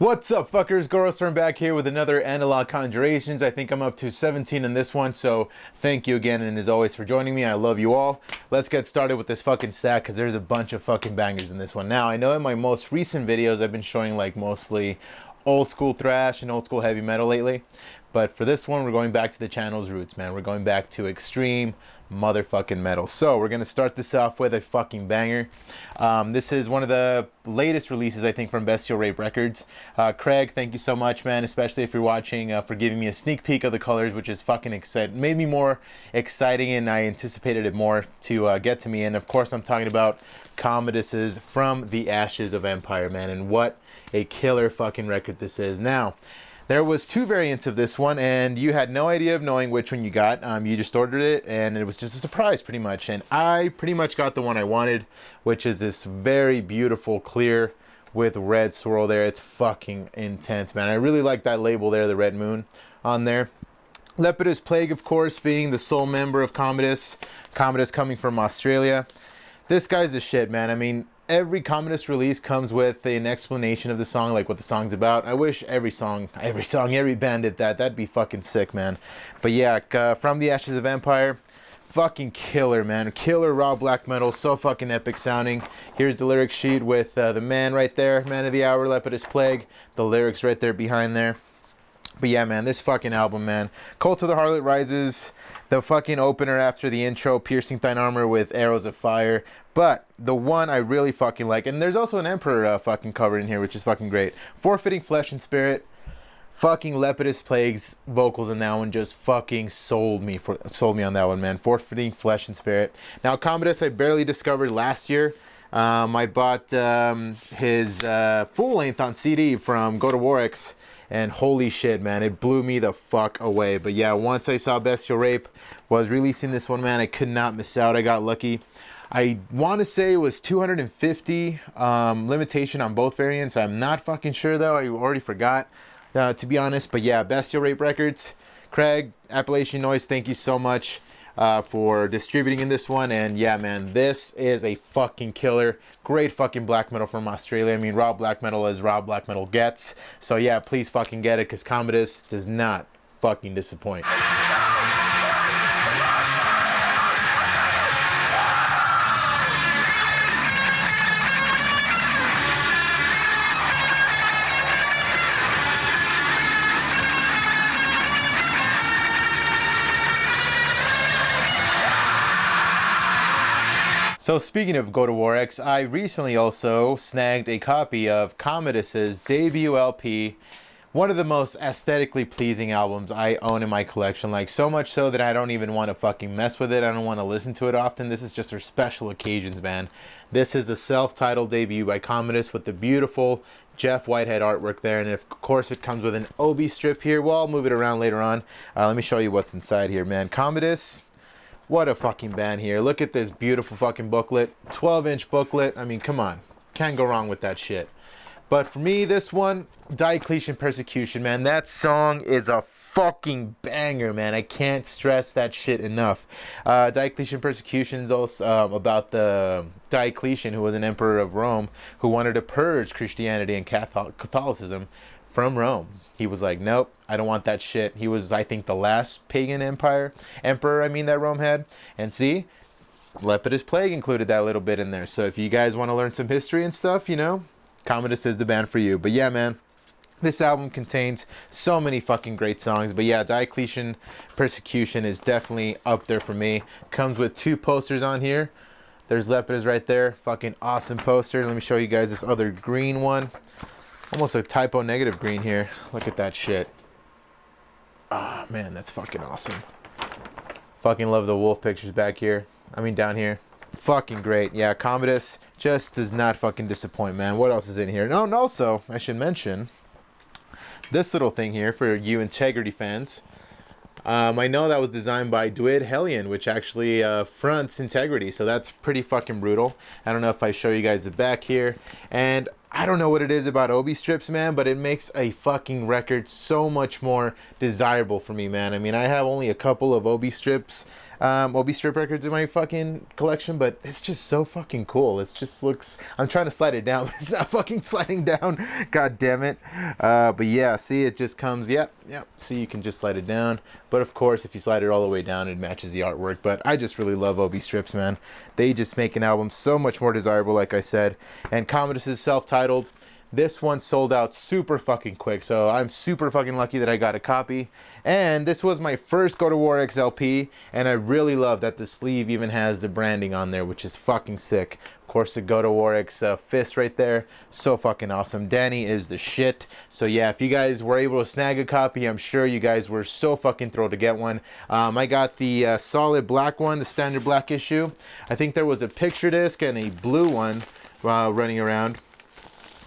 What's up, fuckers? Colossal back here with another analog Conjurations. I think I'm up to 17 in this one, so thank you again, and as always, for joining me. I love you all. Let's get started with this fucking stack, because there's a bunch of fucking bangers in this one. Now, I know in my most recent videos, I've been showing like mostly old school thrash and old school heavy metal lately, but for this one, we're going back to the channel's roots, man. We're going back to extreme motherfucking metal. So we're gonna start this off with a fucking banger. This is one of the latest releases, I think, from Bestial Rape Records. Craig, thank you so much, man, especially if you're watching, for giving me a sneak peek of the colors, which is fucking exciting. Made me more exciting, and I anticipated it more to get to me. And of course, I'm talking about Commodus's From the Ashes of Empire, man, and what a killer fucking record this is. Now, there was two variants of this one, and you had no idea of knowing which one you got. You just ordered it, and it was just a surprise, pretty much. And I pretty much got the one I wanted, which is this very beautiful clear with red swirl there. It's fucking intense, man. I really like that label there, the red moon on there. Lepidus Plague, of course, being the sole member of Commodus. Commodus coming from Australia. This guy's the shit, man. I mean, every Commodus release comes with an explanation of the song, like what the song's about. I wish every band did that. That'd be fucking sick, man. But yeah, From the Ashes of Empire, fucking killer, man. Killer raw black metal, so fucking epic sounding. Here's the lyric sheet with the man right there, Man of the Hour, Lepidus Plague. The lyrics right there behind there. But yeah, man, this fucking album, man. Cult of the Harlot Rises, the fucking opener after the intro, Piercing Thine Armor with Arrows of Fire. But the one I really fucking like, and there's also an Emperor fucking cover in here, which is fucking great. Forfeiting Flesh and Spirit. Fucking Lepidus Plague's vocals in that one just fucking sold me on that one, man. Forfeiting Flesh and Spirit. Now, Commodus I barely discovered last year. I bought his full length on CD from Go to Warx. And holy shit, man, it blew me the fuck away. But yeah, once I saw Bestial Rape was releasing this one, man, I could not miss out. I got lucky. I want to say it was 250 limitation on both variants. I'm not fucking sure, though. I already forgot, to be honest. But yeah, Bestial Rape Records. Craig, Appalachian Noise, thank you so much for distributing in this one. And yeah, man, this is a fucking killer. Great fucking black metal from Australia. I mean, raw black metal as raw black metal gets. So yeah, please fucking get it, because Commodus does not fucking disappoint. So speaking of Go to Warx, I recently also snagged a copy of Commodus's debut LP, one of the most aesthetically pleasing albums I own in my collection, like so much so that I don't even want to fucking mess with it. I don't want to listen to it often. This is just for special occasions, man. This is the self-titled debut by Commodus with the beautiful Jeff Whitehead artwork there, and of course it comes with an Obi strip here. Well, I'll move it around later on. Let me show you what's inside here, man. Commodus, what a fucking band here. Look at this beautiful fucking booklet. 12-inch booklet. I mean, come on. Can't go wrong with that shit. But for me, this one, Diocletian Persecution, man. That song is a fucking banger, man. I can't stress that shit enough. Diocletian Persecution is also about the Diocletian, who was an emperor of Rome, who wanted to purge Christianity and Catholicism from Rome. He was like, nope, I don't want that shit. He was, I think, the last pagan emperor that Rome had. And see, Lepidus Plague included that little bit in there. So if you guys want to learn some history and stuff, you know, Commodus is the band for you. But yeah, man, this album contains so many fucking great songs. But yeah, Diocletian Persecution is definitely up there for me. Comes with two posters on here. There's Lepidus right there. Fucking awesome poster. Let me show you guys this other green one. Almost a typo negative green here. Look at that shit. Ah, man, that's fucking awesome. Fucking love the wolf pictures back here. I mean, down here. Fucking great. Yeah, Commodus just does not fucking disappoint, man. What else is in here? No, and also, I should mention this little thing here for you Integrity fans. I know that was designed by Dwid Hellion, which actually fronts Integrity, so that's pretty fucking brutal. I don't know if I show you guys the back here. And I don't know what it is about Obi strips, man, but it makes a fucking record so much more desirable for me, man. I mean, I have only a couple of Obi strips OB strip records in my fucking collection, but it's just so fucking cool. It just looks, I'm trying to slide it down, but it's not fucking sliding down. God damn it. But yeah, see, it just comes, yep. See, you can just slide it down. But of course, if you slide it all the way down, it matches the artwork. But I just really love OB strips, man. They just make an album so much more desirable, like I said. And Commodus is self-titled. This one sold out super fucking quick, so I'm super fucking lucky that I got a copy. And this was my first Go to War X LP, and I really love that the sleeve even has the branding on there, which is fucking sick. Of course, the Go to War X fist right there, so fucking awesome. Danny is the shit. So yeah, if you guys were able to snag a copy, I'm sure you guys were so fucking thrilled to get one. I got the solid black one, the standard black issue. I think there was a picture disc and a blue one running around.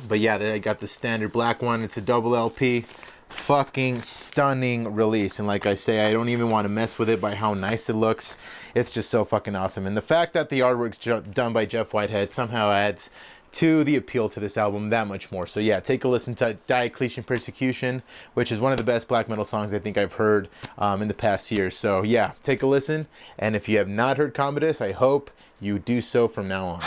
But yeah, I got the standard black one. It's a double LP. Fucking stunning release. And like I say, I don't even want to mess with it by how nice it looks. It's just so fucking awesome. And the fact that the artwork's done by Jeff Whitehead somehow adds to the appeal to this album that much more. So yeah, take a listen to Diocletian Persecution, which is one of the best black metal songs I think I've heard in the past year. So yeah, take a listen. And if you have not heard Commodus, I hope you do so from now on.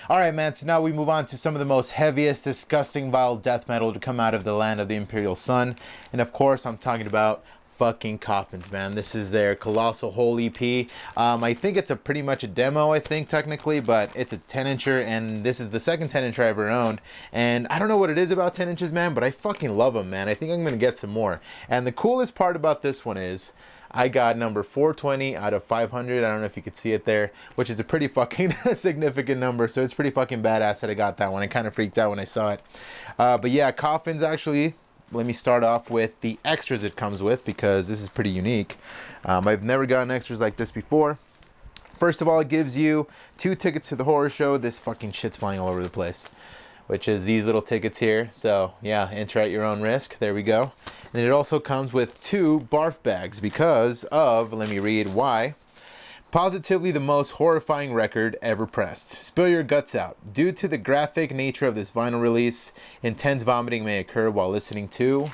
Alright man, so now we move on to some of the most heaviest, disgusting, vile death metal to come out of the land of the Imperial Sun. And of course, I'm talking about fucking Coffins, man. This is their Colossal Whole EP. I think it's pretty much a demo, I think, technically, but it's a 10-incher, and this is the second 10-incher I ever owned. And I don't know what it is about 10 inches, man, but I fucking love them, man. I think I'm going to get some more. And the coolest part about this one is I got number 420 out of 500. I don't know if you could see it there, which is a pretty fucking significant number. So it's pretty fucking badass that I got that one. I kind of freaked out when I saw it. But yeah, Coffins actually, let me start off with the extras it comes with, because this is pretty unique. I've never gotten extras like this before. First of all, it gives you 2 tickets to the horror show. This fucking shit's flying all over the place, which is these little tickets here. So yeah, enter at your own risk. There we go. And it also comes with 2 barf bags because of, let me read why. Positively the most horrifying record ever pressed. Spill your guts out. Due to the graphic nature of this vinyl release, intense vomiting may occur while listening to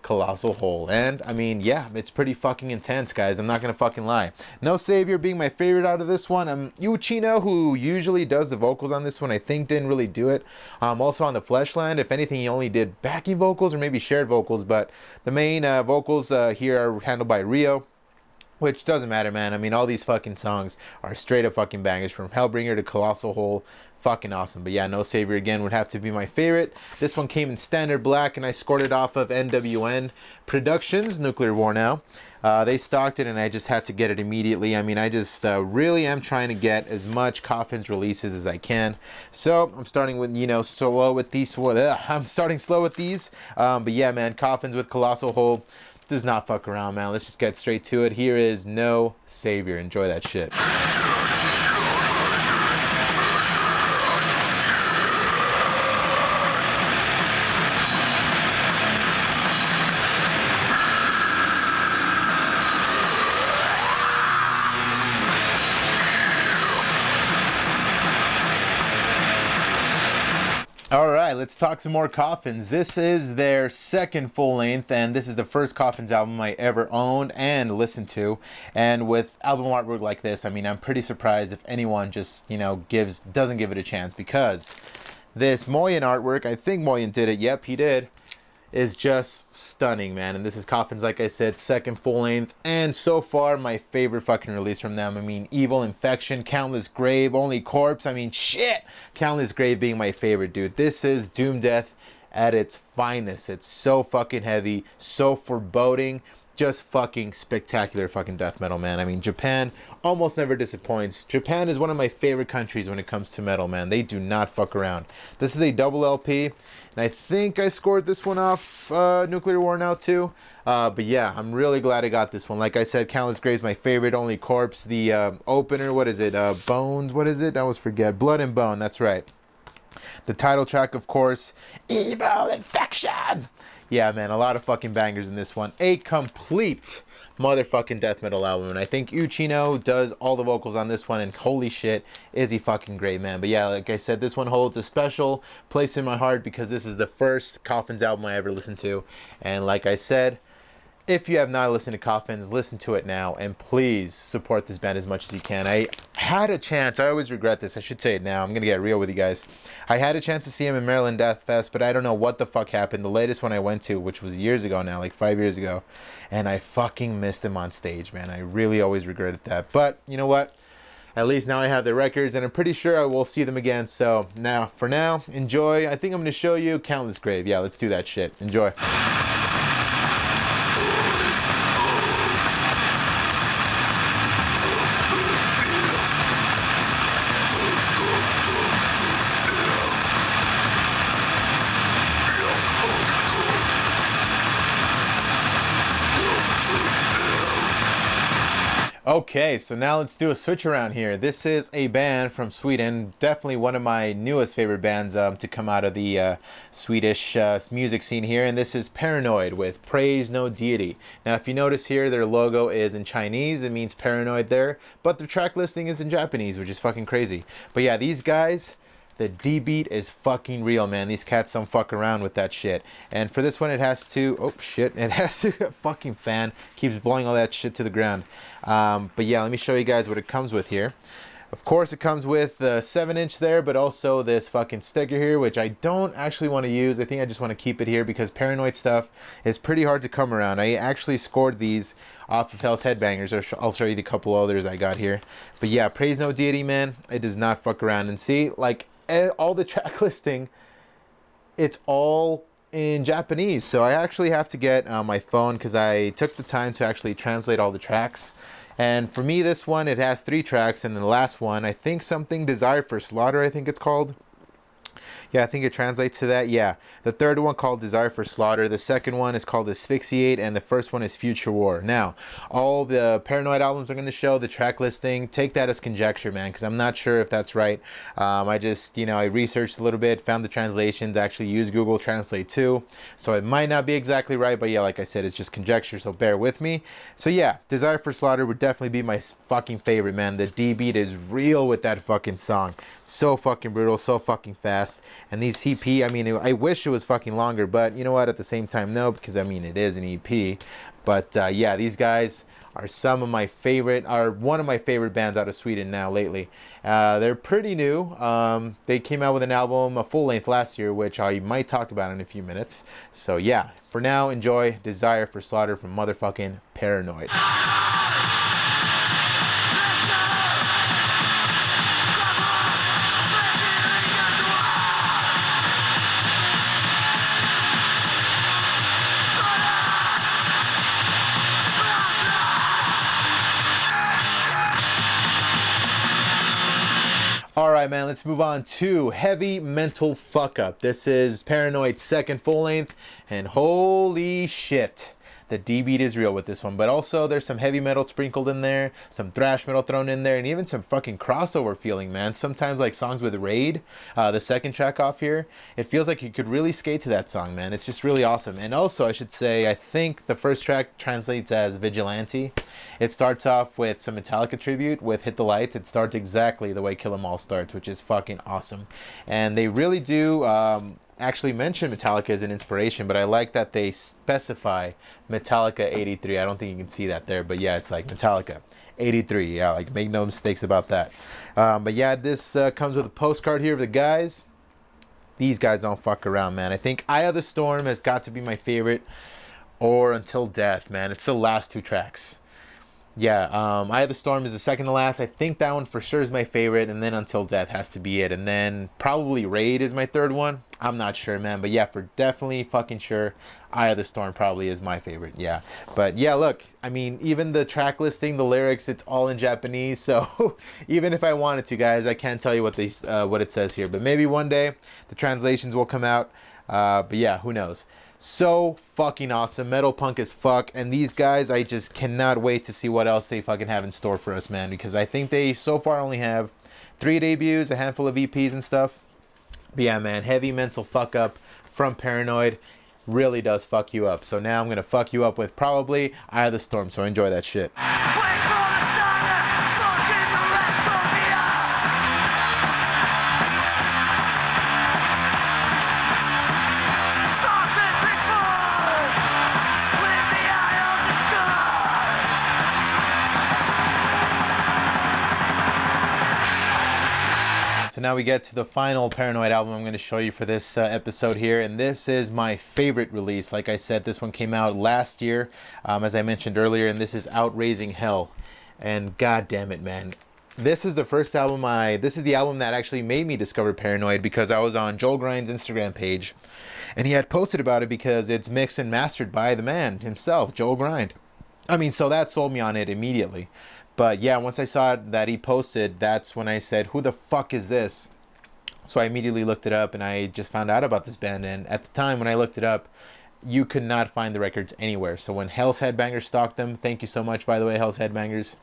Colossal Whole. And I mean, yeah, it's pretty fucking intense, guys. I'm not gonna fucking lie. No Savior being my favorite out of this one. Yuchino, who usually does the vocals on this one, I think didn't really do it. Also on the Fleshland, if anything, he only did backing vocals or maybe shared vocals, but the main vocals here are handled by Rio. Which doesn't matter, man. I mean, all these fucking songs are straight up fucking bangers, from Hellbringer to Colossal Whole. Fucking awesome. But yeah, No Savior again would have to be my favorite. This one came in standard black, and I scored it off of NWN Productions, Nuclear War Now. They stocked it, and I just had to get it immediately. I mean, I just really am trying to get as much Coffins releases as I can. So I'm starting with, you know, slow with these. I'm starting slow with these. But yeah, man, Coffins with Colossal Whole does not fuck around, man. Let's just get straight to it. Here is No Savior. Enjoy that shit. Alright, let's talk some more Coffins. This is their second full length, and this is the first Coffins album I ever owned and listened to. And with album artwork like this, I mean, I'm pretty surprised if anyone just, you know, doesn't give it a chance, because this Moyen artwork, I think Moyen did it, yep, he did, is just stunning, man. And this is Coffins, like I said, second full length, and so far my favorite fucking release from them. I mean, Evil Infection, Countless Grave, Only Corpse. I mean, shit, Countless Grave being my favorite, dude. This is Doom Death at its finest. It's so fucking heavy, so foreboding, just fucking spectacular fucking death metal, man. I mean, Japan almost never disappoints. Japan is one of my favorite countries when it comes to metal, man. They do not fuck around. This is a double LP, and I think I scored this one off Nuclear War Now too. But yeah, I'm really glad I got this one. Like I said, Countless Grave's my favorite. Only Corpse, the opener, what is it? Bones, what is it? I always forget. Blood and Bone, that's right. The title track, of course, Evil Infection. Yeah, man, a lot of fucking bangers in this one. A complete motherfucking death metal album. And I think Uchino does all the vocals on this one. And holy shit, is he fucking great, man. But yeah, like I said, this one holds a special place in my heart because this is the first Coffins album I ever listened to. And like I said, if you have not listened to Coffins, listen to it now, and please support this band as much as you can. I had a chance, I always regret this, I should say it now, I'm going to get real with you guys. I had a chance to see him in Maryland Death Fest, but I don't know what the fuck happened. The latest one I went to, which was years ago now, like 5 years ago, and I fucking missed him on stage, man. I really always regretted that. But, you know what? At least now I have their records, and I'm pretty sure I will see them again. So, now, for now, enjoy. I think I'm going to show you Countless Grave. Yeah, let's do that shit. Enjoy. Okay, so now let's do a switch around here. This is a band from Sweden, definitely one of my newest favorite bands to come out of the Swedish music scene here, and this is Paranoid with Praise No Deity. Now, if you notice here, their logo is in Chinese, it means Paranoid there, but the track listing is in Japanese, which is fucking crazy. But yeah, these guys, the D beat is fucking real, man. These cats don't fuck around with that shit. And for this one, it has to, oh shit, it has to, fucking fan keeps blowing all that shit to the ground. But yeah, let me show you guys what it comes with here. Of course, it comes with the 7-inch there, but also this fucking sticker here, which I don't actually want to use. I think I just want to keep it here because Paranoid stuff is pretty hard to come around. I actually scored these off of Hell's Headbangers, or I'll show you the couple others I got here. But yeah, Praise No Deity, man, it does not fuck around. And see, like, all the track listing, it's all in Japanese. So I actually have to get my phone because I took the time to actually translate all the tracks. And for me, this one, it has 3 tracks, and then the last one, I think something Desire for Slaughter, I think it's called. Yeah, I think it translates to that. Yeah, the third one called Desire for Slaughter. The second one is called Asphyxiate, and the first one is Future War. Now, all the Paranoid albums I'm going to show, the track listing, take that as conjecture, man, because I'm not sure if that's right. I just, you know, I researched a little bit, found the translations, actually used Google Translate too, so it might not be exactly right, but yeah, like I said, it's just conjecture, so bear with me. So yeah, Desire for Slaughter would definitely be my fucking favorite, man. The D beat is real with that fucking song. So fucking brutal, so fucking fast. And these EP, I mean, I wish it was fucking longer, but you know what, at the same time, no, because I mean, it is an EP. But yeah, these guys are some of my favorite, are one of my favorite bands out of Sweden now lately. They're pretty new. They came out with an album, a full length last year, which I might talk about in a few minutes. So yeah, for now, enjoy Desire for Slaughter from motherfucking Paranoid. Alright, man, let's move on to Heavy Mental Fuck Up. This is Paranoid's second full length, and holy shit, the D beat is real with this one. But also, there's some heavy metal sprinkled in there, some thrash metal thrown in there, and even some fucking crossover feeling, man. Sometimes, like songs with Raid, the second track off here, it feels like you could really skate to that song, man. It's just really awesome. And also, I should say, I think the first track translates as Vigilante. It starts off with some Metallica tribute with Hit the Lights. It starts exactly the way Kill 'Em All starts, which is fucking awesome. And they really do actually mention Metallica as an inspiration, but I like that they specify Metallica 83. I don't think you can see that there, but yeah, it's like Metallica 83. Yeah, like make no mistakes about that. But yeah, this comes with a postcard here of the guys. These guys don't fuck around, man. I think Eye of the Storm has got to be my favorite, or Until Death, man. It's the last 2 tracks. Yeah, Eye of the Storm is the second to last. I think that one for sure is my favorite, and then Until Death has to be it. And then probably Raid is my third one. I'm not sure, man. But yeah, for definitely fucking sure, Eye of the Storm probably is my favorite. Yeah. But yeah, look, I mean, even the track listing, the lyrics, it's all in Japanese. So even if I wanted to, guys, I can't tell you what it says here. But maybe one day the translations will come out. But yeah, who knows? So fucking awesome. Metal punk as fuck. And these guys, I just cannot wait to see what else they fucking have in store for us, man. Because I think they so far only have 3 debuts, a handful of EPs and stuff. But yeah, man, Heavy Mental Fuck Up from Paranoid. really does fuck you up. So now I'm gonna fuck you up with probably Eye of the Storm. So enjoy that shit. So now we get to the final Paranoid album I'm going to show you for this episode here, and this is my favorite release. Like I said, this one came out last year, as I mentioned earlier, and this is Outraising Hell. And god damn it, man. This is the first album this is the album that actually made me discover Paranoid, because I was on Joel Grind's Instagram page, and he had posted about it because it's mixed and mastered by the man himself, Joel Grind. I mean, so that sold me on it immediately. But yeah, once I saw that he posted, that's when I said, who the fuck is this? So I immediately looked it up, and I just found out about this band. And at the time when I looked it up, you could not find the records anywhere. So when Hell's Headbangers stocked them, thank you so much, by the way, Hell's Headbangers.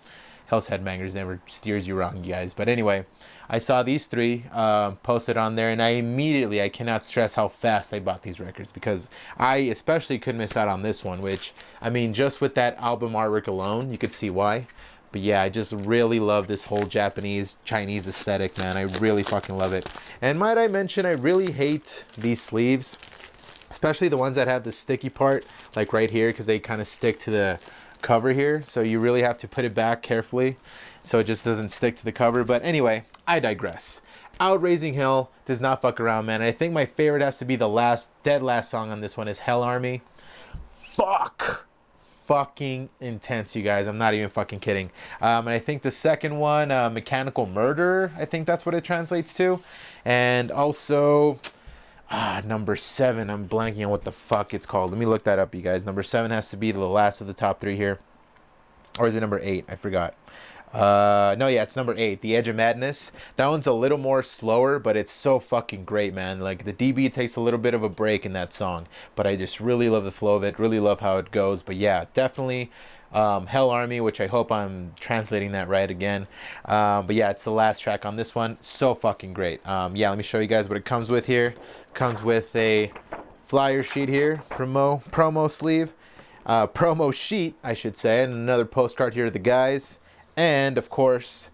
Hell's Headbangers never steers you wrong, you guys. But anyway, I saw these three posted on there, and I cannot stress how fast I bought these records, because I especially couldn't miss out on this one, which, I mean, just with that album artwork alone, you could see why. But yeah, I just really love this whole Japanese, Chinese aesthetic, man. I really fucking love it. And might I mention, I really hate these sleeves, especially the ones that have the sticky part, like right here, because they kind of stick to the cover here. So you really have to put it back carefully so it just doesn't stick to the cover. But anyway, I digress. Outraising Hell does not fuck around, man. I think my favorite has to be the dead last song on this one is Hell Army. Fucking intense, you guys. I'm not even fucking kidding. And I think the second one, Mechanical Murder, I think that's what it translates to. And also number 7, I'm blanking on what the fuck it's called. Let me look that up, you guys. Number 7 has to be the last of the top 3 here, or is it number 8? I forgot. No, yeah, it's number 8, The Edge of Madness. That one's a little more slower, but it's so fucking great, man. Like, the DB takes a little bit of a break in that song, but I just really love the flow of it, really love how it goes. But yeah, definitely Hell Army, which I hope I'm translating that right again. But yeah, it's the last track on this one. So fucking great. Yeah, let me show you guys what it comes with here. Comes with a flyer sheet here, promo sleeve, promo sheet, I should say, and another postcard here to the guys. And of course,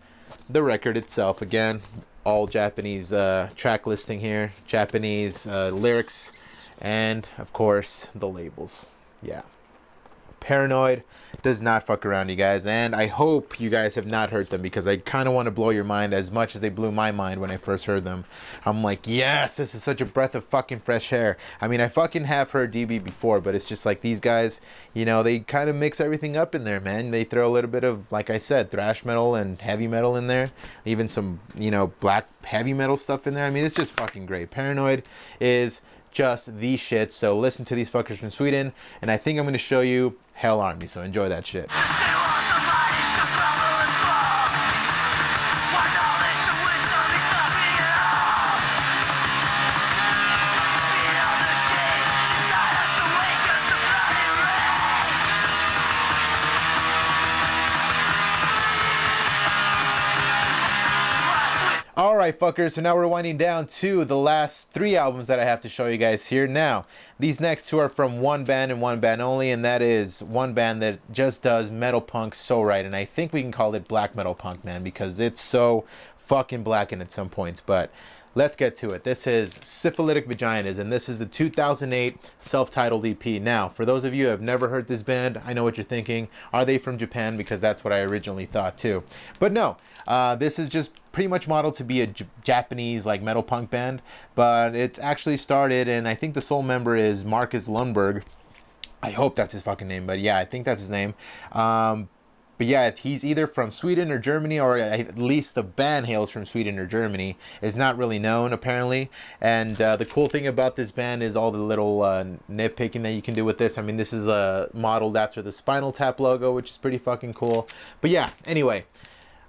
the record itself. Again, all Japanese track listing here, Japanese lyrics, and of course, the labels. Yeah. Paranoid does not fuck around, you guys, and I hope you guys have not heard them, because I kind of want to blow your mind as much as they blew my mind when I first heard them. I'm like, yes, this is such a breath of fucking fresh air. I mean, I fucking have heard DB before, but it's just like these guys, you know, they kind of mix everything up in there, man. They throw a little bit of, like I said, thrash metal and heavy metal in there, even some, you know, black heavy metal stuff in there. I mean, it's just fucking great. Paranoid is just the shit. So listen to these fuckers from Sweden, and I think I'm going to show you Hell Army, so enjoy that shit. Alright, fuckers, so now we're winding down to the last 3 albums that I have to show you guys here. Now, these next 2 are from one band and one band only, and that is one band that just does metal punk so right, and I think we can call it black metal punk, man, because it's so fucking blackened at some points. But let's get to it. This is Syphilitic Vaginas, and this is the 2008 self-titled EP. Now, for those of you who have never heard this band, I know what you're thinking. Are they from Japan? Because that's what I originally thought too. But no, this is just pretty much modeled to be a Japanese like metal punk band, but it's actually started, and I think the sole member is Marcus Lundberg. I hope that's his fucking name, but yeah, I think that's his name. But yeah, he's either from Sweden or Germany, or at least the band hails from Sweden or Germany. It's not really known, apparently. And the cool thing about this band is all the little nitpicking that you can do with this. I mean, this is modeled after the Spinal Tap logo, which is pretty fucking cool. But yeah, anyway,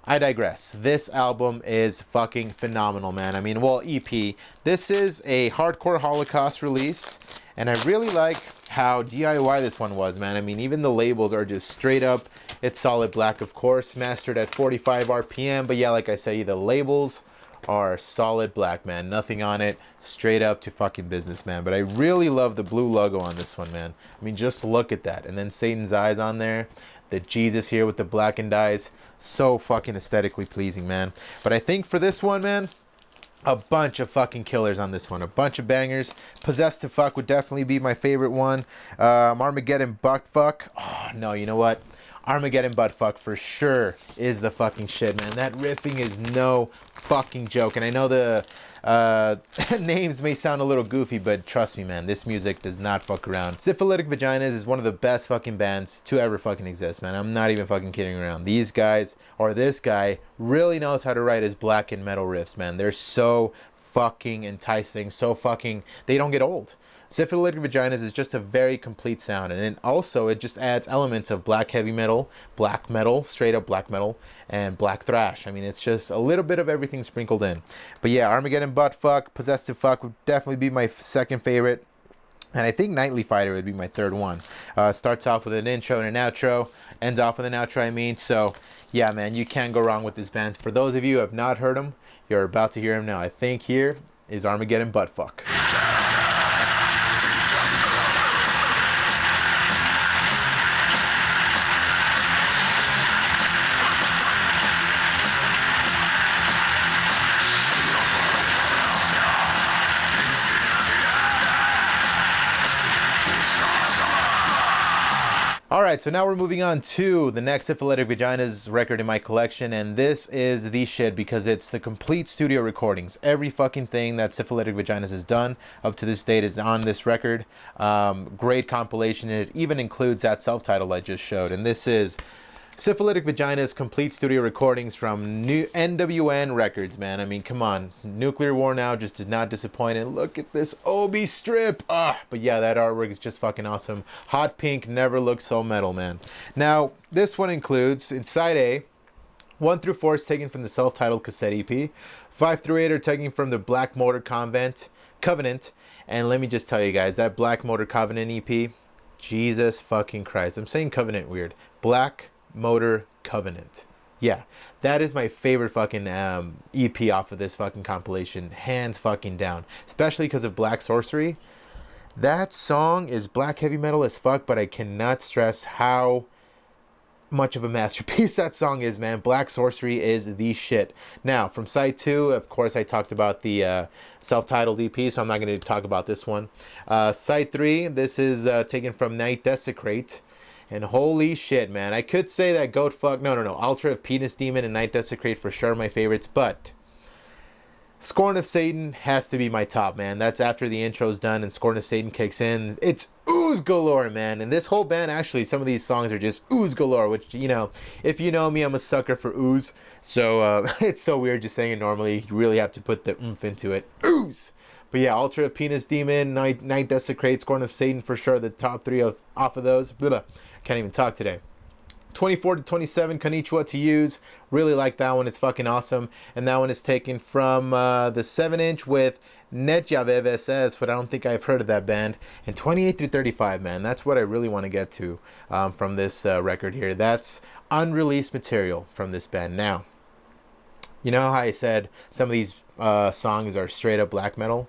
I digress. This album is fucking phenomenal, man. I mean, well, EP. This is a Hardcore Holocaust release, and I really like how DIY this one was, man. I mean, even the labels are just straight up. It's solid black, of course, mastered at 45 RPM. But yeah, like I say, the labels are solid black, man. Nothing on it, straight up to fucking business, man. But I really love the blue logo on this one, man. I mean, just look at that. And then Satan's eyes on there. The Jesus here with the blackened eyes. So fucking aesthetically pleasing, man. But I think for this one, man, a bunch of fucking killers on this one. A bunch of bangers. Possessed to Fuck would definitely be my favorite one. Armageddon Buttfuck. Oh, no, you know what? Armageddon Buttfuck for sure is the fucking shit, man. That riffing is no fucking joke. And I know the names may sound a little goofy, but trust me, man, this music does not fuck around. Syphilitic Vaginas is one of the best fucking bands to ever fucking exist, man. I'm not even fucking kidding around. These guys, or this guy, really knows how to write his black and metal riffs, man. They're so fucking enticing, so fucking, they don't get old. Syphilitic Vaginas is just a very complete sound, and it just adds elements of black heavy metal, black metal, straight up black metal, and black thrash. I mean, it's just a little bit of everything sprinkled in. But yeah, Armageddon Buttfuck, Possessed to Fuck would definitely be my second favorite. And I think Nightly Fighter would be my third one. Starts off with an intro and an outro. Ends off with an outro, I mean. So, yeah, man, you can't go wrong with this band. For those of you who have not heard him, you're about to hear him now. I think here is Armageddon Buttfuck. Alright, so now we're moving on to the next Syphilitic Vaginas record in my collection, and this is the shit because it's the complete studio recordings. Every fucking thing that Syphilitic Vaginas has done up to this date is on this record. Great compilation, and it even includes that self-title I just showed, and this is Syphilitic Vaginas complete studio recordings from new NWN Records, man. I mean, come on. Nuclear War Now just did not disappoint. And look at this Obi strip. But yeah, that artwork is just fucking awesome. Hot pink never looked so metal, man. Now, this one includes, in side A, 1 through 4 is taken from the self-titled cassette EP. 5 through 8 are taken from the Black Motor Covenant. And let me just tell you guys, that Black Motor Covenant EP, Jesus fucking Christ. I'm saying Covenant weird. Black Motor Covenant. Yeah, that is my favorite fucking EP off of this fucking compilation, hands fucking down. Especially because of Black Sorcery. That song is black heavy metal as fuck, but I cannot stress how much of a masterpiece that song is, man. Black Sorcery is the shit. Now, from side 2, of course, I talked about the self-titled EP, so I'm not going to talk about this one. Side 3, this is taken from Night Desecrate. And holy shit, man. I could say that No. Ultra of Penis Demon and Night Desecrate for sure my favorites, but Scorn of Satan has to be my top, man. That's after the intro's done and Scorn of Satan kicks in. It's ooze galore, man. And this whole band, actually, some of these songs are just ooze galore, which, you know, if you know me, I'm a sucker for ooze. So it's so weird just saying it normally. You really have to put the oomph into it. Ooze! But yeah, Ultra of Penis Demon, Night Desecrate, Scorn of Satan for sure. The top 3 off of those. Blah. Can't even talk today. 24 to 27, Konnichiwa to Use. Really like that one. It's fucking awesome. And that one is taken from the 7-inch with Netjavev, but I don't think I've heard of that band. And 28 through 35, man. That's what I really want to get to from this record here. That's unreleased material from this band. Now, you know how I said some of these songs are straight up black metal?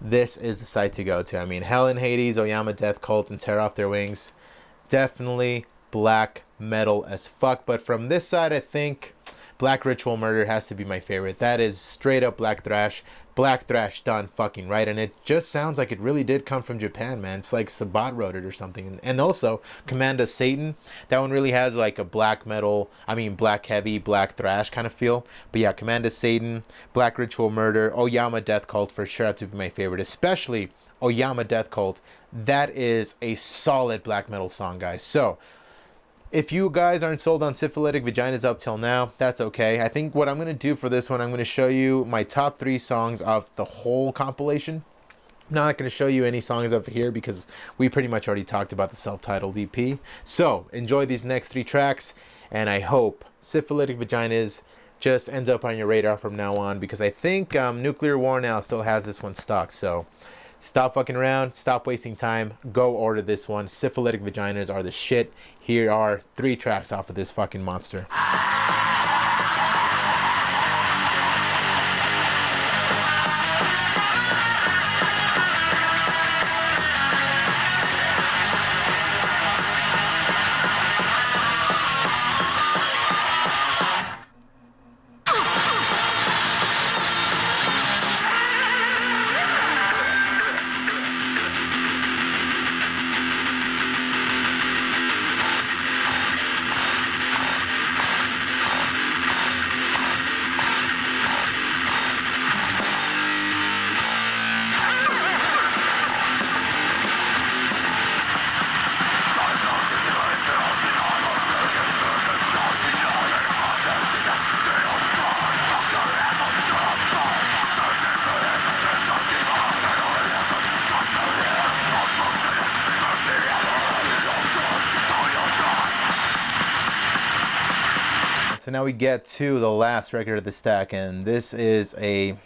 This is the site to go to. I mean, Hell and Hades, Oyama Death Cult, and Tear Off Their Wings. Definitely black metal as fuck. But from this side, I think Black Ritual Murder has to be my favorite. That is straight up black thrash. Black thrash done fucking right. And it just sounds like it really did come from Japan, man. It's like Sabat wrote it or something. And also, Commodus Satan. That one really has like a black metal, black heavy, black thrash kind of feel. But yeah, Commodus Satan, Black Ritual Murder, Oyama Death Cult for sure have to be my favorite. Especially Oyama Death Cult. That is a solid black metal song, guys. So, if you guys aren't sold on Syphilitic Vaginas up till now, that's okay. I think what I'm going to do for this one, I'm going to show you my top 3 songs of the whole compilation. I'm not going to show you any songs up here because we pretty much already talked about the self-titled EP. So, enjoy these next 3 tracks, and I hope Syphilitic Vaginas just ends up on your radar from now on, because I think Nuclear War Now still has this one stocked, so stop fucking around, stop wasting time, go order this one. Syphilitic Vaginas are the shit. Here are 3 tracks off of this fucking monster. now we get to the last record of the stack, and this is a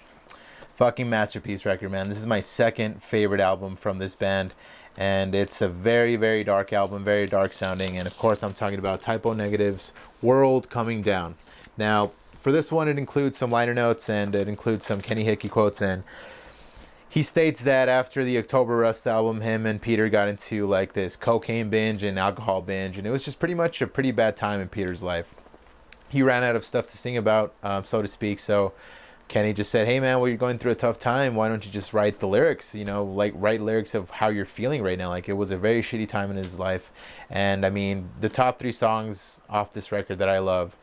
fucking masterpiece record, man. This is my second favorite album from this band, and it's a very, very dark album, very dark sounding, and of course I'm talking about Typo Negative's World Coming Down. Now, for this one, it includes some liner notes, and it includes some Kenny Hickey quotes, and he states that after the October Rust album, him and Peter got into like this cocaine binge and alcohol binge, and it was just pretty much a pretty bad time in Peter's life. He ran out of stuff to sing about, so to speak, so Kenny just said, hey man, well, you're going through a tough time, why don't you just write the lyrics, you know, like write lyrics of how you're feeling right now. Like, it was a very shitty time in his life. And I mean, the top 3 songs off this record that I love: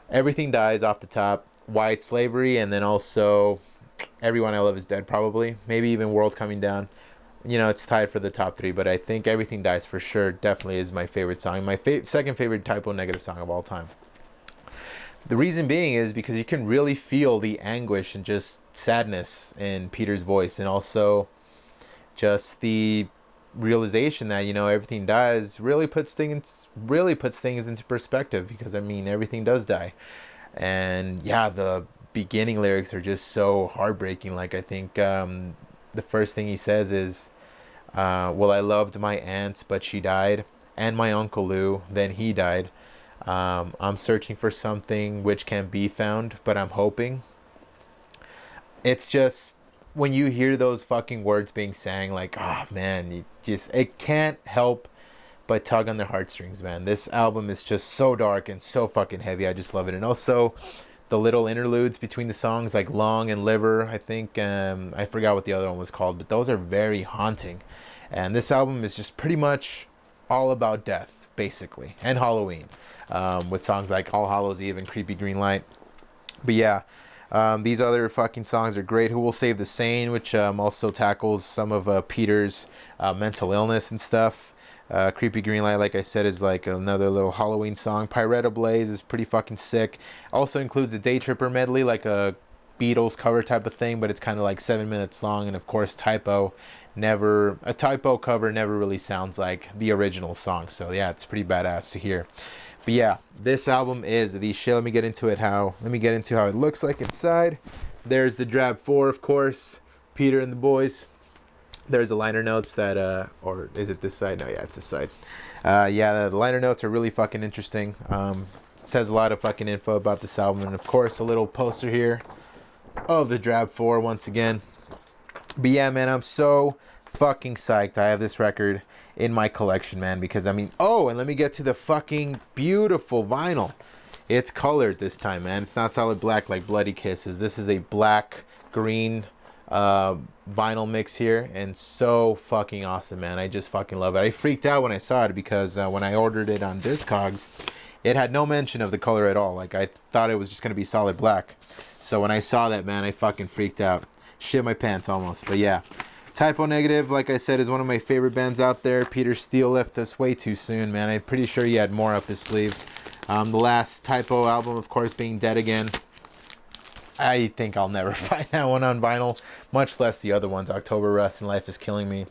Everything Dies off the top, White Slavery, and then also Everyone I Love Is Dead, probably, maybe even World Coming Down. You know, it's tied for the top 3, but I think Everything Dies for sure definitely is my favorite song, my second favorite Typo Negative song of all time. The reason being is because you can really feel the anguish and just sadness in Peter's voice, and also just the realization that, you know, everything dies really puts things into perspective, because I mean, everything does die. And yeah, the beginning lyrics are just so heartbreaking. Like, I think the first thing he says is, well, I loved my aunt, but she died, and my Uncle Lou, then he died. I'm searching for something which can be found, but I'm hoping. It's just, when you hear those fucking words being sang, like, oh man, it can't help but tug on the heartstrings, man. This album is just so dark and so fucking heavy. I just love it. And also the little interludes between the songs, like Long and Liver, I think, I forgot what the other one was called, but those are very haunting. And this album is just pretty much all about death, basically, and Halloween, with songs like All Hallows Eve and Creepy Green Light. But yeah, these other fucking songs are great. Who Will Save the Sane, which also tackles some of Peter's mental illness and stuff. Creepy Green Light, like I said, is like another little Halloween song. Pirate Blaze is pretty fucking sick. Also includes a Day Tripper medley, like a Beatles cover type of thing, but it's kind of like 7 minutes long. And of course, Typo cover never really sounds like the original song. So yeah, it's pretty badass to hear. But yeah, this album is the shit. Let me get into how it looks like inside. There's the Drab 4, of course, Peter and the boys. There's the liner notes that, or is it this side? No, yeah, it's this side. Yeah, the liner notes are really fucking interesting. It says a lot of fucking info about this album. And of course, a little poster here of the Drab 4 once again. But yeah, man, I'm so fucking psyched I have this record in my collection, man, because I mean, oh, and let me get to the fucking beautiful vinyl. It's colored this time, man. It's not solid black like Bloody Kisses. This is a black green vinyl mix here, and so fucking awesome, man. I just fucking love it. I freaked out when I saw it, because when I ordered it on Discogs, it had no mention of the color at all. Like, I thought it was just gonna be solid black. So when I saw that, man, I fucking freaked out. Shit my pants almost. But yeah, Typo Negative, like I said, is one of my favorite bands out there. Peter Steele left us way too soon, man. I'm pretty sure he had more up his sleeve. The last Typo album, of course, being Dead Again. I think I'll never find that one on vinyl, much less the other ones, October Rust and Life Is Killing Me,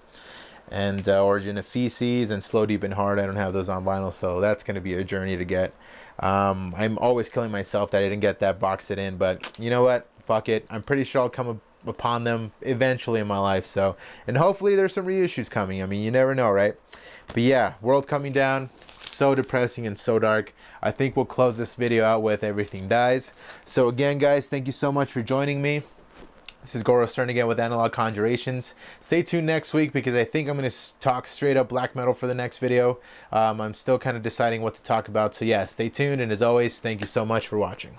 and Origin of Feces and Slow, Deep, and Hard. I don't have those on vinyl, so that's going to be a journey to get. I'm always killing myself that I didn't get that box set in, but you know what? Fuck it. I'm pretty sure I'll come upon them eventually in my life. So, and hopefully there's some reissues coming. I mean, you never know, right? But yeah, World Coming Down, so depressing and so dark. I think we'll close this video out with Everything Dies. So again, guys, thank you so much for joining me. This is Goro Stern again with Analog Conjurations. Stay tuned next week, because I think I'm going to talk straight up black metal for the next video. I'm still kind of deciding what to talk about. So yeah, stay tuned. And as always, thank you so much for watching.